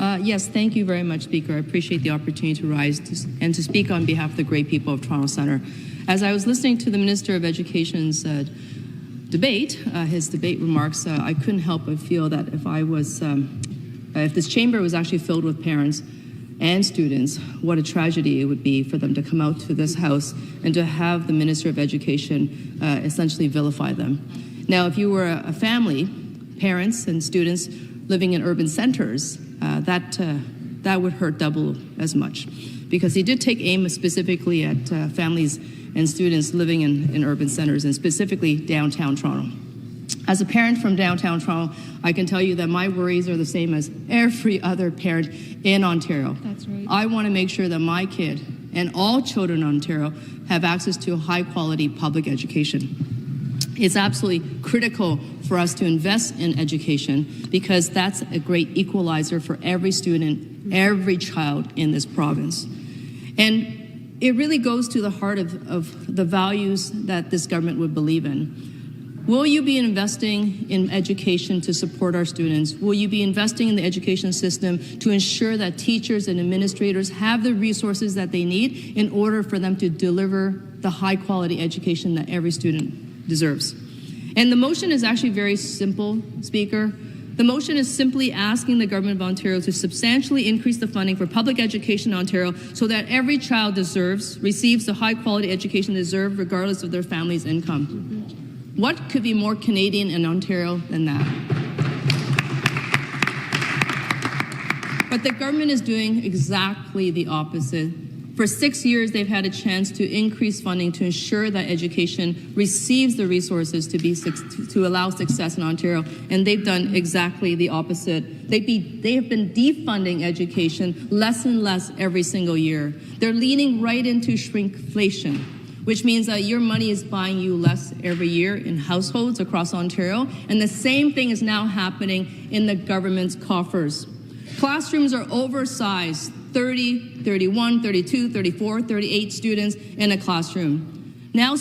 Yes, thank you very much, Speaker. I appreciate the opportunity to rise and to speak on behalf of the great people of Toronto Centre. As I was listening to the Minister of Education's his debate remarks, I couldn't help but feel that if this chamber was actually filled with parents and students, what a tragedy it would be for them to come out to this House and to have the Minister of Education essentially vilify them. Now, if you were a family, parents and students living in urban centres, that would hurt double as much, because he did take aim specifically at families and students living in urban centres, and specifically downtown Toronto. As a parent from downtown Toronto, I can tell you that my worries are the same as every other parent in Ontario. That's right. I want to make sure that my kid and all children in Ontario have access to high-quality public education. It's absolutely critical for us to invest in education, because that's a great equalizer for every student, every child in this province. And it really goes to the heart of the values that this government would believe in. Will you be investing in education to support our students? Will you be investing in the education system to ensure that teachers and administrators have the resources that they need in order for them to deliver the high-quality education that every student deserves? And the motion is actually very simple, Speaker. The motion is simply asking the Government of Ontario to substantially increase the funding for public education in Ontario so that every child receives the high-quality education they deserve regardless of their family's income. What could be more Canadian and Ontario than that? But the government is doing exactly the opposite. For 6 years, they've had a chance to increase funding to ensure that education receives the resources to allow success in Ontario, and they've done exactly the opposite. They have been defunding education less and less every single year. They're leaning right into shrinkflation, which means that your money is buying you less every year in households across Ontario, and the same thing is now happening in the government's coffers. Classrooms are oversized, 30, 31, 32, 34, 38 students in a classroom. Now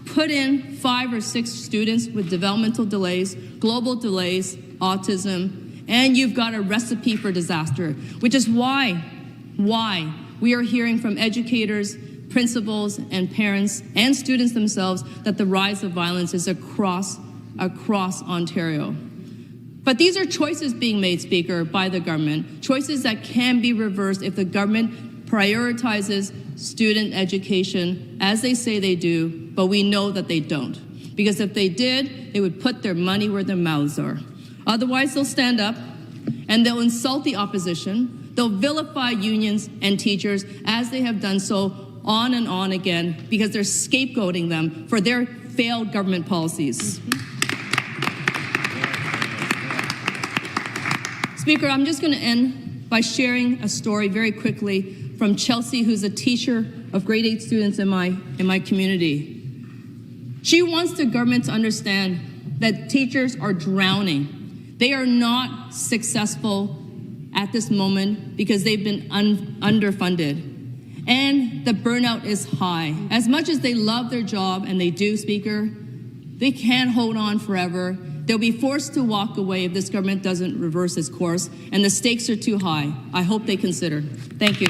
put in 5 or 6 students with developmental delays, global delays, autism, and you've got a recipe for disaster, which is why we are hearing from educators, principals, and parents and students themselves that the rise of violence is across Ontario. But these are choices being made, Speaker, by the government, choices that can be reversed if the government prioritizes student education as they say they do, but we know that they don't. Because if they did, they would put their money where their mouths are. Otherwise, they'll stand up and they'll insult the opposition, they'll vilify unions and teachers as they have done so on and on again, because they're scapegoating them for their failed government policies. Speaker, I'm just going to end by sharing a story very quickly from Chelsea, who's a teacher of grade 8 students in my community. She wants the government to understand that teachers are drowning. They are not successful at this moment because they've been underfunded. And the burnout is high. As much as they love their job, and they do, Speaker, they can't hold on forever. They'll be forced to walk away if this government doesn't reverse its course, and the stakes are too high. I hope they consider. Thank you.